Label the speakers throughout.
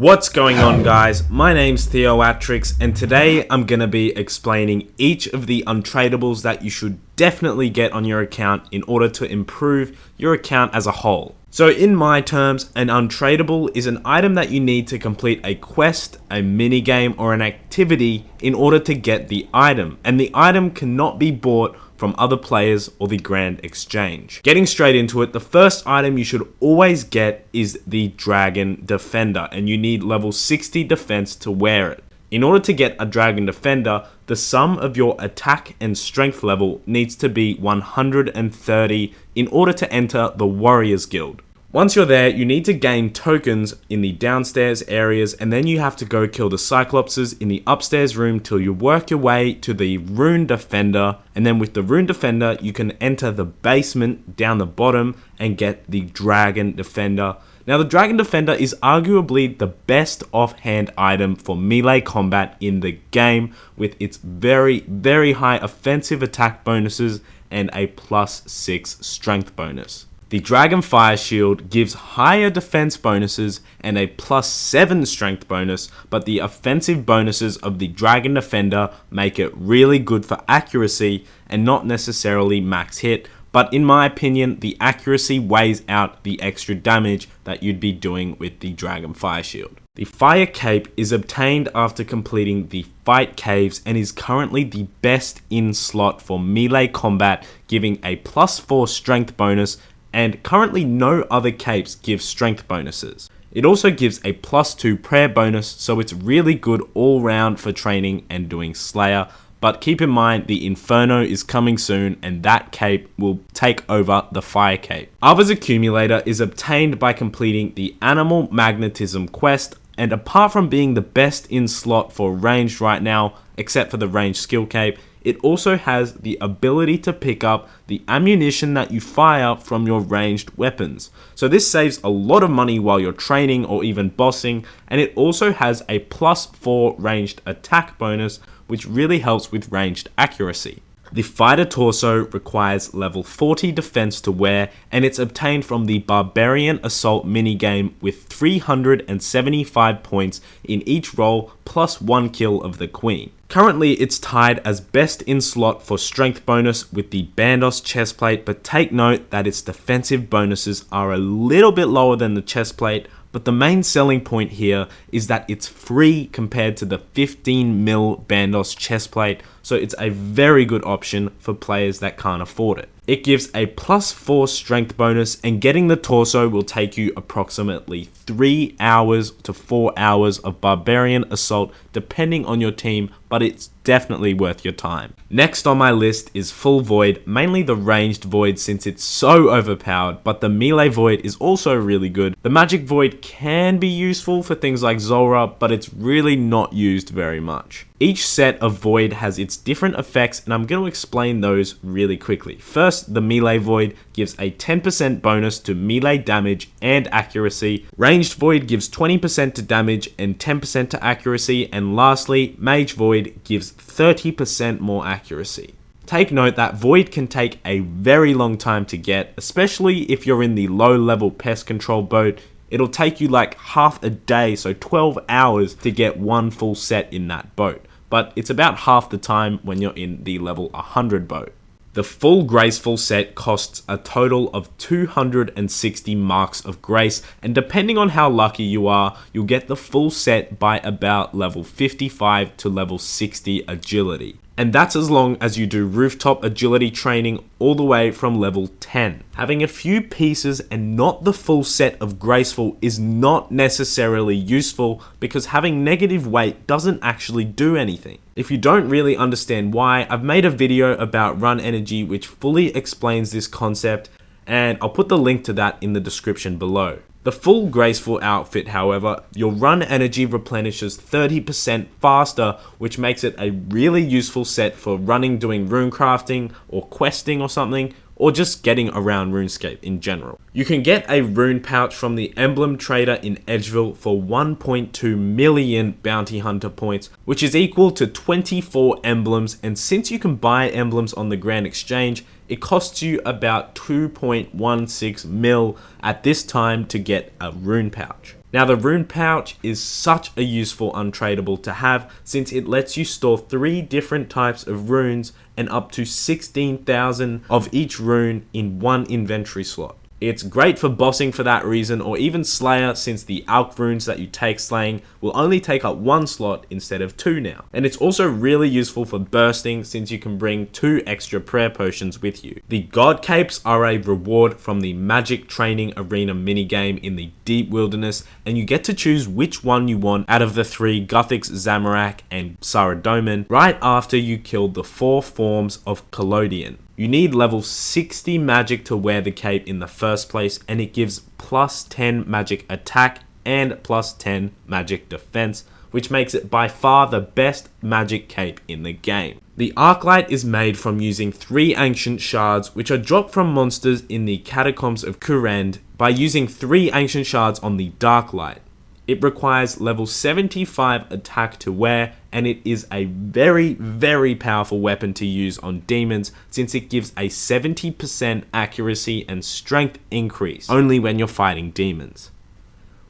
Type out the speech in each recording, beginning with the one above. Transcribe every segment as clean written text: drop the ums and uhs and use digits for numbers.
Speaker 1: What's going on, guys? My name's Theoatrix, and today I'm going to be explaining each of the untradeables that you should definitely get on your account in order to improve your account as a whole. So in my terms, an untradeable is an item that you need to complete a quest, a minigame, or an activity in order to get the item, and the item cannot be bought from other players or the Grand Exchange. Getting straight into it, the first item you should always get is the Dragon Defender, and you need level 60 defense to wear it. In order to get a Dragon Defender, the sum of your attack and strength level needs to be 130 in order to enter the Warriors Guild. Once you're there, you need to gain tokens in the downstairs areas, and then you have to go kill the Cyclopses in the upstairs room till you work your way to the Rune Defender, and then with the Rune Defender, you can enter the basement down the bottom and get the Dragon Defender. Now, the Dragon Defender is arguably the best offhand item for melee combat in the game, with its very, very high offensive attack bonuses and a +6 strength bonus. The Dragon Fire Shield gives higher defense bonuses and a +7 strength bonus, but the offensive bonuses of the Dragon Defender make it really good for accuracy and not necessarily max hit, but in my opinion, the accuracy weighs out the extra damage that you'd be doing with the Dragon Fire Shield. The Fire Cape is obtained after completing the Fight Caves and is currently the best in slot for melee combat, giving a +4 strength bonus, and currently no other capes give strength bonuses. It also gives a +2 prayer bonus, so it's really good all round for training and doing Slayer, but keep in mind the Inferno is coming soon and that cape will take over the Fire Cape. Ava's Accumulator is obtained by completing the Animal Magnetism quest, and apart from being the best in slot for ranged right now, except for the ranged skill cape, it also has the ability to pick up the ammunition that you fire from your ranged weapons. So this saves a lot of money while you're training or even bossing, and it also has a +4 ranged attack bonus, which really helps with ranged accuracy. The Fighter Torso requires level 40 defense to wear, and it's obtained from the Barbarian Assault minigame with 375 points in each roll plus 1 kill of the Queen. Currently, it's tied as best in slot for strength bonus with the Bandos chestplate, but take note that its defensive bonuses are a little bit lower than the chestplate, but the main selling point here is that it's free compared to the 15 mil Bandos chestplate, so it's a very good option for players that can't afford it. It gives a +4 strength bonus, and getting the torso will take you approximately 3 hours to 4 hours of Barbarian Assault depending on your team, but it's definitely worth your time. Next on my list is Full Void, mainly the ranged Void since it's so overpowered, but the melee Void is also really good. The magic Void can be useful for things like Zora, but it's really not used very much. Each set of Void has its different effects, and I'm going to explain those really quickly. First, the Melee Void gives a 10% bonus to melee damage and accuracy. Ranged Void gives 20% to damage and 10% to accuracy. And lastly, Mage Void gives 30% more accuracy. Take note that Void can take a very long time to get, especially if you're in the low level pest control boat. It'll take you like half a day, so 12 hours to get one full set in that boat. But it's about half the time when you're in the level 100 boat. The full Graceful set costs a total of 260 marks of grace, and depending on how lucky you are, you'll get the full set by about level 55 to level 60 agility. And that's as long as you do rooftop agility training all the way from level 10. Having a few pieces and not the full set of Graceful is not necessarily useful because having negative weight doesn't actually do anything. If you don't really understand why, I've made a video about run energy which fully explains this concept, and I'll put the link to that in the description below. The full Graceful outfit, however, your run energy replenishes 30% faster, which makes it a really useful set for running, doing rune crafting or questing or something, or just getting around RuneScape in general. You can get a rune pouch from the Emblem Trader in Edgeville for 1.2 million bounty hunter points, which is equal to 24 emblems, and since you can buy emblems on the Grand Exchange, it costs you about 2.16 mil at this time to get a rune pouch. Now the rune pouch is such a useful untradable to have, since it lets you store 3 different types of runes and up to 16,000 of each rune in one inventory slot. It's great for bossing for that reason, or even Slayer, since the alch runes that you take slaying will only take up 1 slot instead of 2 now. And it's also really useful for bursting, since you can bring 2 extra prayer potions with you. The God Capes are a reward from the Magic Training Arena minigame in the Deep Wilderness, and you get to choose which one you want out of the 3 Guthix, Zamorak, and Saradomin right after you killed the 4 forms of Collodion. You need level 60 magic to wear the cape in the first place, and it gives plus 10 magic attack and plus 10 magic defense, which makes it by far the best magic cape in the game. The Arclight is made from using 3 ancient shards, which are dropped from monsters in the Catacombs of Kurend by using 3 ancient shards on the Darklight. It requires level 75 attack to wear, and it is a very powerful weapon to use on demons, since it gives a 70% accuracy and strength increase only when you're fighting demons.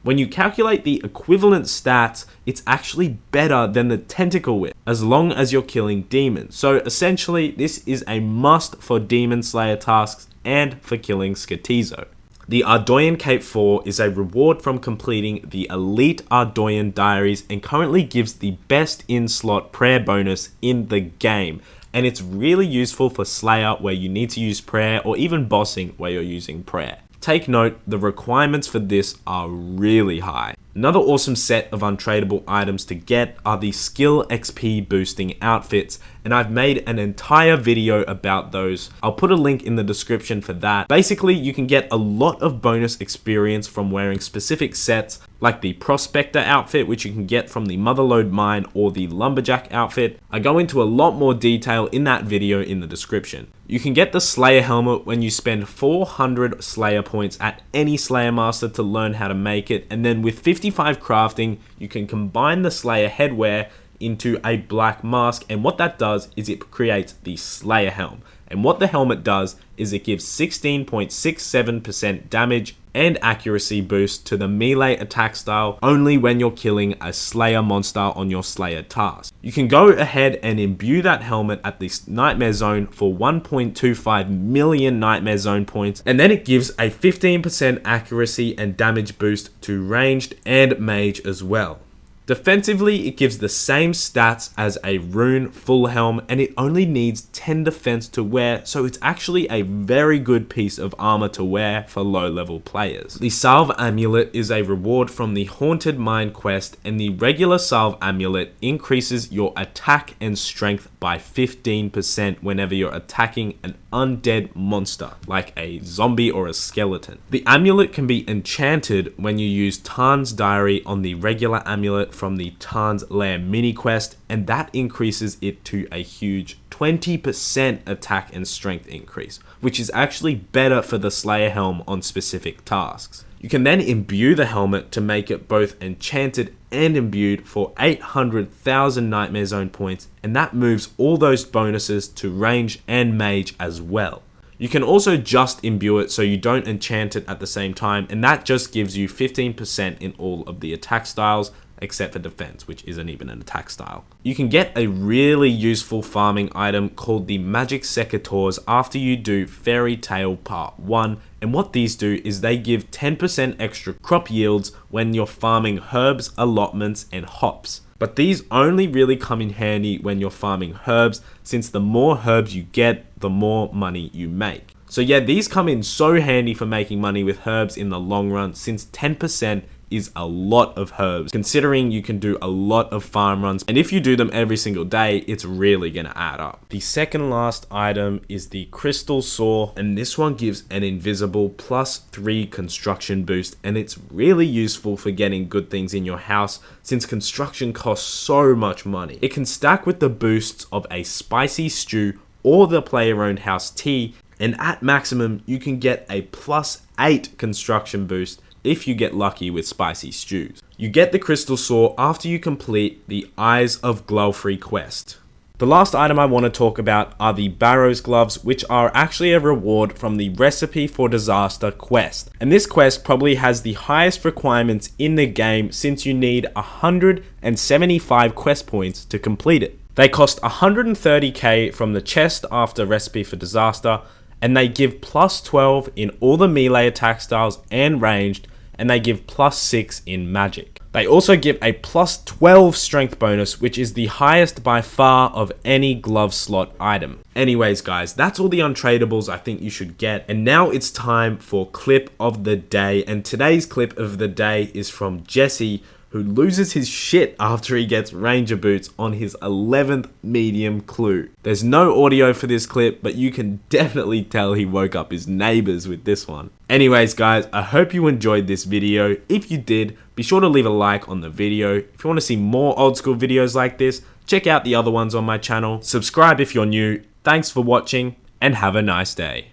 Speaker 1: When you calculate the equivalent stats, it's actually better than the Tentacle Whip, as long as you're killing demons. So essentially, this is a must for Demon Slayer tasks and for killing Skatizo. The Ardougne Cape 4 is a reward from completing the Elite Ardougne Diaries and currently gives the best in-slot prayer bonus in the game. And it's really useful for Slayer where you need to use prayer, or even bossing where you're using prayer. Take note, the requirements for this are really high. Another awesome set of untradable items to get are the skill XP boosting outfits, and I've made an entire video about those. I'll put a link in the description for that. Basically, you can get a lot of bonus experience from wearing specific sets, like the Prospector outfit, which you can get from the Motherlode Mine, or the Lumberjack outfit. I go into a lot more detail in that video in the description. You can get the Slayer helmet when you spend 400 Slayer points at any Slayer Master to learn how to make it, and then with 55 crafting, you can combine the Slayer headwear into a black mask, and what that does is it creates the Slayer helm. And what the helmet does is it gives 16.67% damage and accuracy boost to the melee attack style only when you're killing a Slayer monster on your Slayer task. You can go ahead and imbue that helmet at the Nightmare Zone for 1.25 million Nightmare Zone points, and then it gives a 15% accuracy and damage boost to ranged and mage as well. Defensively, it gives the same stats as a Rune full helm, and it only needs 10 defense to wear, so it's actually a very good piece of armor to wear for low level players. The Salve Amulet is a reward from the Haunted Mine quest, and the regular Salve Amulet increases your attack and strength by 15% whenever you're attacking an undead monster, like a zombie or a skeleton. The amulet can be enchanted when you use Tarn's Diary on the regular amulet from the Tarn's Lair mini quest, and that increases it to a huge 20% attack and strength increase, which is actually better for the Slayer helm on specific tasks. You can then imbue the helmet to make it both enchanted and imbued for 800,000 Nightmare Zone points, and that moves all those bonuses to range and mage as well. You can also just imbue it so you don't enchant it at the same time, and that just gives you 15% in all of the attack styles, except for defense, which isn't even an attack style. You can get a really useful farming item called the Magic Secateurs after you do Fairytale Part 1, and what these do is they give 10% extra crop yields when you're farming herbs, allotments, and hops. But these only really come in handy when you're farming herbs, since the more herbs you get, the more money you make. So yeah, these come in so handy for making money with herbs in the long run, since 10% is a lot of herbs, considering you can do a lot of farm runs, and if you do them every single day, it's really gonna add up. The second last item is the Crystal Saw, and this one gives an invisible +3 construction boost, and it's really useful for getting good things in your house, since construction costs so much money. It can stack with the boosts of a spicy stew or the player-owned house tea, and at maximum, you can get a +8 construction boost if you get lucky with spicy stews. You get the Crystal Saw after you complete the Eyes of Glouphrie quest. The last item I want to talk about are the Barrows gloves, which are actually a reward from the Recipe for Disaster quest. And this quest probably has the highest requirements in the game since you need 175 quest points to complete it. They cost 130k from the chest after Recipe for Disaster, and they give plus 12 in all the melee attack styles and ranged, and they give plus 6 in magic. They also give a plus 12 strength bonus, which is the highest by far of any glove slot item. Anyways guys, that's all the untradeables I think you should get. And now it's time for clip of the day. And today's clip of the day is from Jesse, who loses his shit after he gets Ranger Boots on his 11th medium clue. There's no audio for this clip, but you can definitely tell he woke up his neighbors with this one. Anyways guys, I hope you enjoyed this video. If you did, be sure to leave a like on the video. If you want to see more old school videos like this, check out the other ones on my channel. Subscribe if you're new. Thanks for watching, and have a nice day.